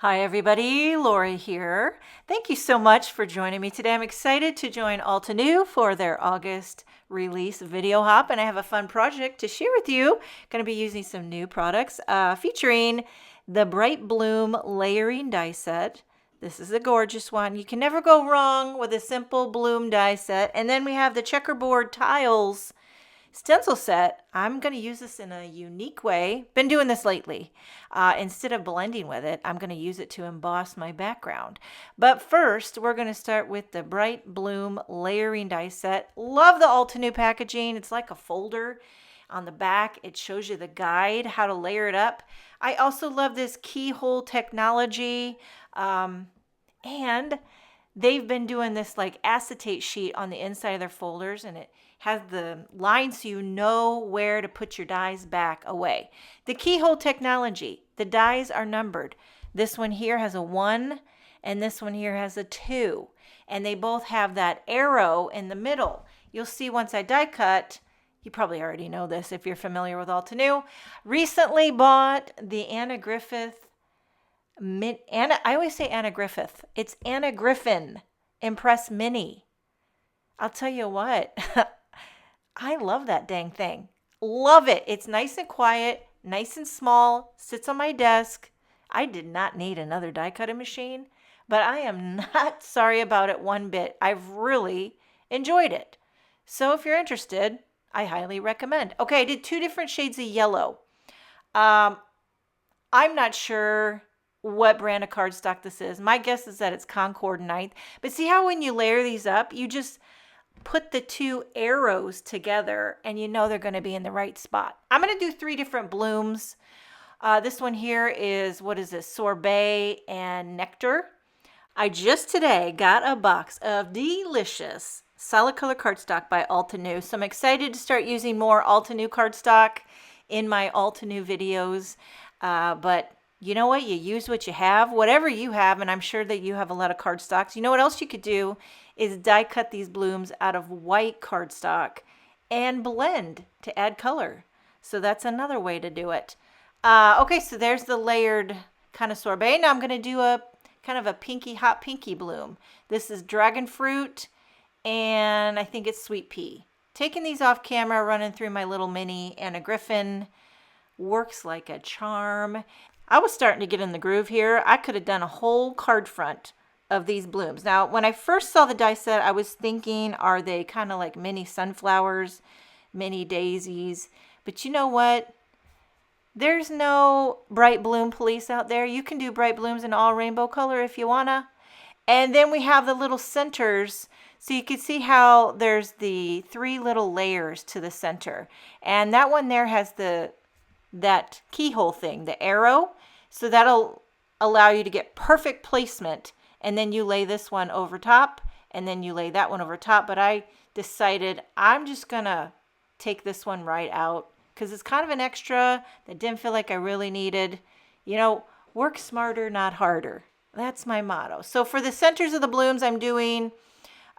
Hi everybody, Lori here. Thank you so much for joining me today. I'm excited to join Altenew for their August release Video Hop, and I have a fun project to share with you. Going to be using some new products featuring the Bright Bloom Layering Die Set. This is a gorgeous one. You can never go wrong with a simple bloom die set. And then we have the checkerboard tiles stencil set. I'm going to use this in a unique way. Been doing this lately. Instead of blending with it, I'm going to use it to emboss my background. But first, we're going to start with the Bright Bloom Layering Die Set. Love the Altenew packaging. It's like a folder. On the back, it shows you the guide, how to layer it up. I also love this keyhole technology. And they've been doing this like acetate sheet on the inside of their folders, and it has the lines so you know where to put your dies back away. The keyhole technology, the dies are numbered. This one here has a 1 and this one here has a 2. And they both have that arrow in the middle. You'll see once I die cut, you probably already know this if you're familiar with Altenew. Recently bought the Anna Griffith, I always say Anna Griffith. It's Anna Griffin Impress Mini. I'll tell you what, I love that dang thing. Love it. It's nice and quiet, nice and small, sits on my desk. I did not need another die cutting machine, but I am not sorry about it one bit. I've really enjoyed it. So if you're interested, I highly recommend. Okay, I did 2 different shades of yellow. I'm not sure what brand of cardstock this is. My guess is that it's Concord 9th. But see how when you layer these up, you just put the 2 arrows together and you know they're going to be in the right spot. I'm going to do 3 different blooms. This one here is, what is this, sorbet and nectar. I just today got a box of delicious solid color cardstock by Altenew. So I'm excited to start using more Altenew cardstock in my Altenew videos. But you know what? You use what you have, whatever you have, and I'm sure that you have a lot of cardstocks. You know what else you could do is die cut these blooms out of white cardstock and blend to add color. So that's another way to do it. Okay, so there's the layered kind of sorbet. Now I'm going to do a kind of a pinky, hot pinky bloom. This is dragon fruit, and I think it's sweet pea. Taking these off camera, running through my little mini Anna Griffin. Works like a charm. I was starting to get in the groove here. I could have done a whole card front of these blooms. Now, when I first saw the die set, I was thinking, are they kind of like mini sunflowers, mini daisies? But you know what? There's no bright bloom police out there. You can do bright blooms in all rainbow color if you wanna. And then we have the little centers. So you can see how there's the 3 little layers to the center. And that one there has that keyhole thing, the arrow. So that'll allow you to get perfect placement. And then you lay this one over top, and then you lay that one over top. But I decided I'm just gonna take this one right out because it's kind of an extra that didn't feel like I really needed. You know, work smarter, not harder. That's my motto. So for the centers of the blooms, I'm doing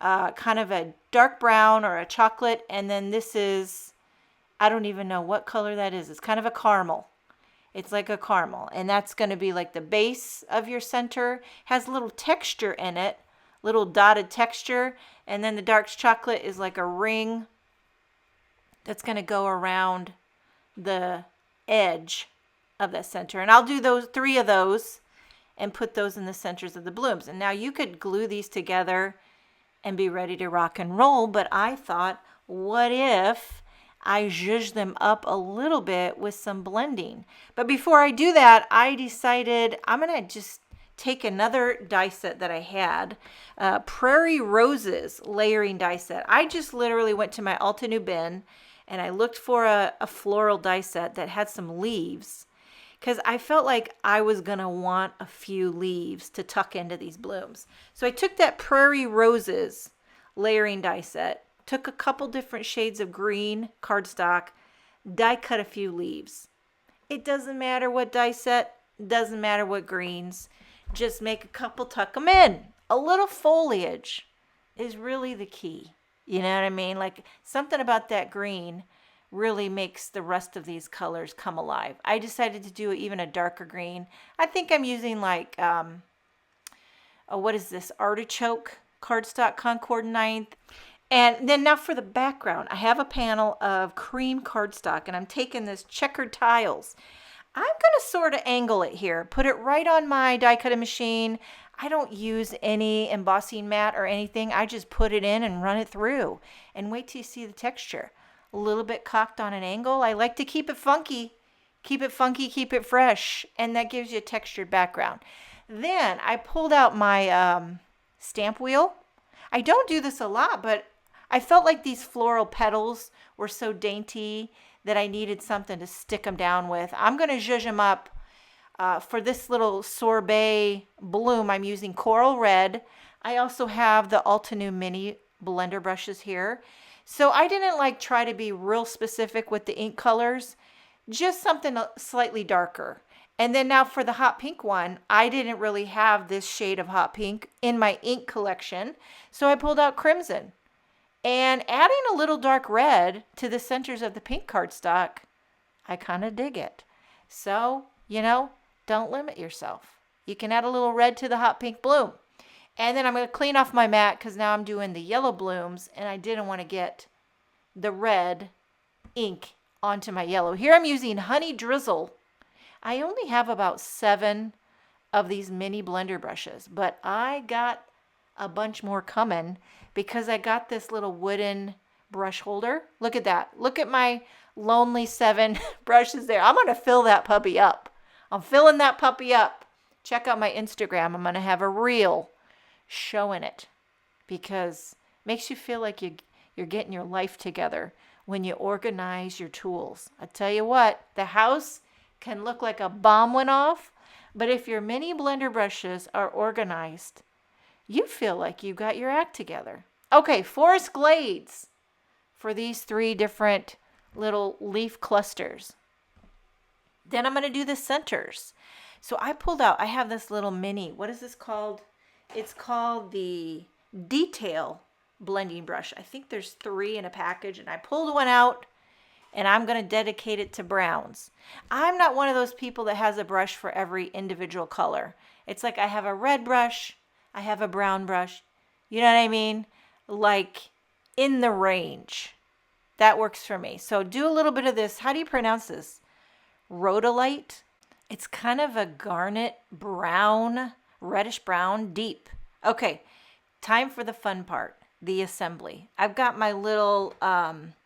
kind of a dark brown or a chocolate. And then this is, I don't even know what color that is. It's kind of a caramel. It's like a caramel. And that's going to be like the base of your center. Has a little texture in it. Little dotted texture. And then the dark chocolate is like a ring that's going to go around the edge of that center. And I'll do those 3 of those and put those in the centers of the blooms. And now you could glue these together and be ready to rock and roll. But I thought, what if I zhuzh them up a little bit with some blending? But before I do that, I decided I'm going to just take another die set that I had, Prairie Roses layering die set. I just literally went to my Altenew bin and I looked for a floral die set that had some leaves because I felt like I was going to want a few leaves to tuck into these blooms. So I took that Prairie Roses layering die set, took a couple different shades of green cardstock, die cut a few leaves. It doesn't matter what die set, doesn't matter what greens, just make a couple, tuck them in. A little foliage is really the key. You know what I mean? Like something about that green really makes the rest of these colors come alive. I decided to do even a darker green. I think I'm using like, what is this, artichoke cardstock Concord 9th. And then now for the background, I have a panel of cream cardstock, and I'm taking this checkered tiles. I'm going to sort of angle it here, put it right on my die cutting machine. I don't use any embossing mat or anything. I just put it in and run it through and wait till you see the texture. A little bit cocked on an angle. I like to keep it funky. Keep it funky, keep it fresh, and that gives you a textured background. Then I pulled out my stamp wheel. I don't do this a lot, but I felt like these floral petals were so dainty that I needed something to stick them down with. I'm going to zhuzh them up. For this little sorbet bloom, I'm using coral red. I also have the Altenew mini blender brushes here. So I didn't like try to be real specific with the ink colors, just something slightly darker. And then now for the hot pink one, I didn't really have this shade of hot pink in my ink collection. So I pulled out crimson. And adding a little dark red to the centers of the pink cardstock, I kind of dig it. So, don't limit yourself. You can add a little red to the hot pink bloom. And then I'm going to clean off my mat because now I'm doing the yellow blooms, and I didn't want to get the red ink onto my yellow. Here I'm using Honey Drizzle. I only have about 7 of these mini blender brushes, but I got a bunch more coming because I got this little wooden brush holder. Look at that. Look at my lonely 7 brushes there. I'm going to fill that puppy up. I'm filling that puppy up. Check out my Instagram. I'm going to have a reel showing it because it makes you feel like you're getting your life together when you organize your tools. I tell you what, the house can look like a bomb went off, but if your mini blender brushes are organized, you feel like you got your act together. Okay, forest glades for these 3 different little leaf clusters. Then I'm going to do the centers. So I pulled out, I have this little mini, what is this called? It's called the Detail blending brush. I think there's 3 in a package, and I pulled one out, and I'm going to dedicate it to browns. I'm not one of those people that has a brush for every individual color. It's like I have a red brush, I have a brown brush. You know what I mean? Like in the range. That works for me. So do a little bit of this. How do you pronounce this? Rhodolite. It's kind of a garnet brown, reddish brown, deep. Okay, time for the fun part, the assembly. I've got my little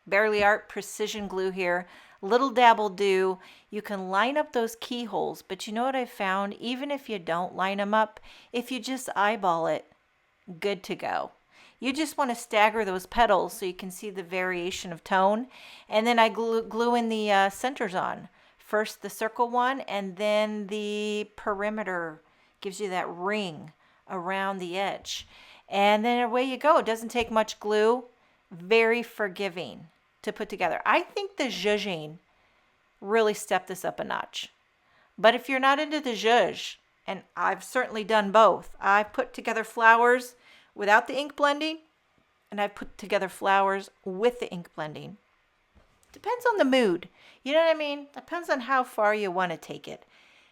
Barely Art precision glue here. Little dab will do. You can line up those keyholes, but you know what I found? Even if you don't line them up, if you just eyeball it, good to go. You just want to stagger those petals so you can see the variation of tone. And then I glue in the centers on. First the circle one, and then the perimeter gives you that ring around the edge. And then away you go. It doesn't take much glue. Very forgiving to put together. I think the zhuzhing really stepped this up a notch. But if you're not into the zhuzh, and I've certainly done both, I've put together flowers without the ink blending, and I've put together flowers with the ink blending. Depends on the mood. You know what I mean? Depends on how far you want to take it.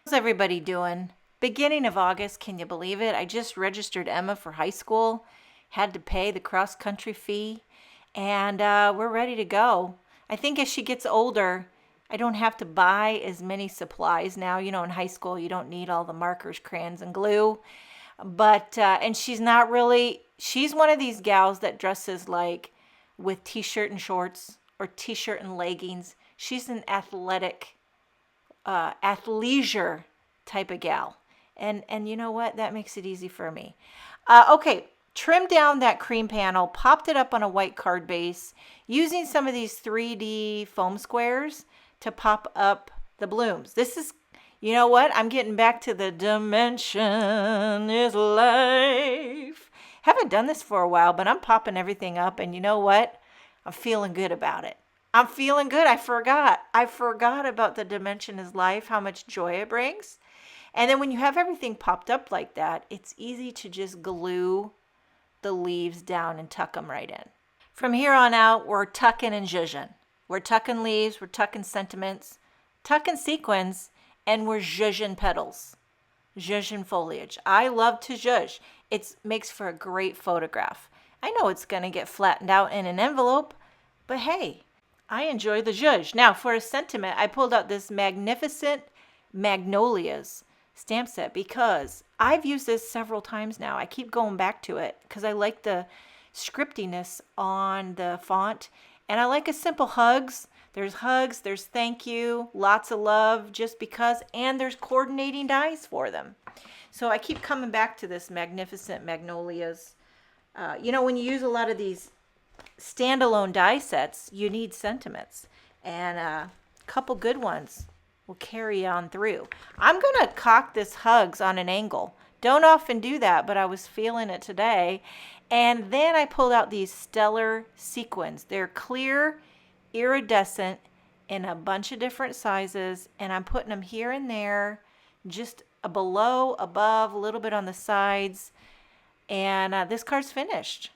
How's everybody doing? Beginning of August, can you believe it? I just registered Emma for high school, had to pay the cross-country fee, and we're ready to go. I think as she gets older, I don't have to buy as many supplies now. You know, in high school, you don't need all the markers, crayons, and glue. But, and she's not really, she's one of these gals that dresses like with t-shirt and shorts or t-shirt and leggings. She's an athletic, athleisure type of gal. And you know what? That makes it easy for me. Okay, trimmed down that cream panel, popped it up on a white card base, using some of these 3D foam squares to pop up the blooms. This is, you know what? I'm getting back to the dimension is life. Haven't done this for a while, but I'm popping everything up, and you know what? I'm feeling good about it. I'm feeling good. I forgot about the dimension is life, how much joy it brings. And then when you have everything popped up like that, it's easy to just glue the leaves down and tuck them right in. From here on out, we're tucking and zhuzhing. We're tucking leaves, we're tucking sentiments, tucking sequins, and we're zhuzhing petals, zhuzhing foliage. I love to zhuzh. It makes for a great photograph. I know it's going to get flattened out in an envelope, but hey, I enjoy the zhuzh. Now for a sentiment, I pulled out this magnificent Magnolias stamp set because I've used this several times now. I keep going back to it because I like the scriptiness on the font, and I like a simple hugs. There's hugs, there's thank you, lots of love, just because, and there's coordinating dies for them. So I keep coming back to this magnificent Magnolias. You know, when you use a lot of these standalone die sets, you need sentiments, and a couple good ones will carry on through. I'm gonna cock this hugs on an angle. Don't often do that, but I was feeling it today. And then I pulled out these stellar sequins. They're clear, iridescent, in a bunch of different sizes, and I'm putting them here and there, just below, above, a little bit on the sides, and this card's finished.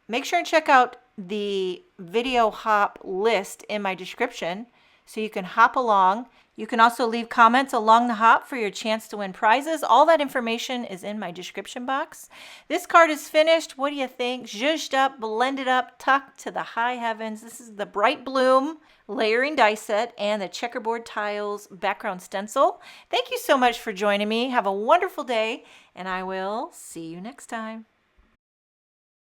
Make sure and check out the video hop list in my description so you can hop along. You can also leave comments along the hop for your chance to win prizes. All that information is in my description box. This card is finished. What do you think? Zhuzhed up, blended up, tucked to the high heavens. This is the Bright Bloom layering die set and the checkerboard tiles background stencil. Thank you so much for joining me. Have a wonderful day, and I will see you next time.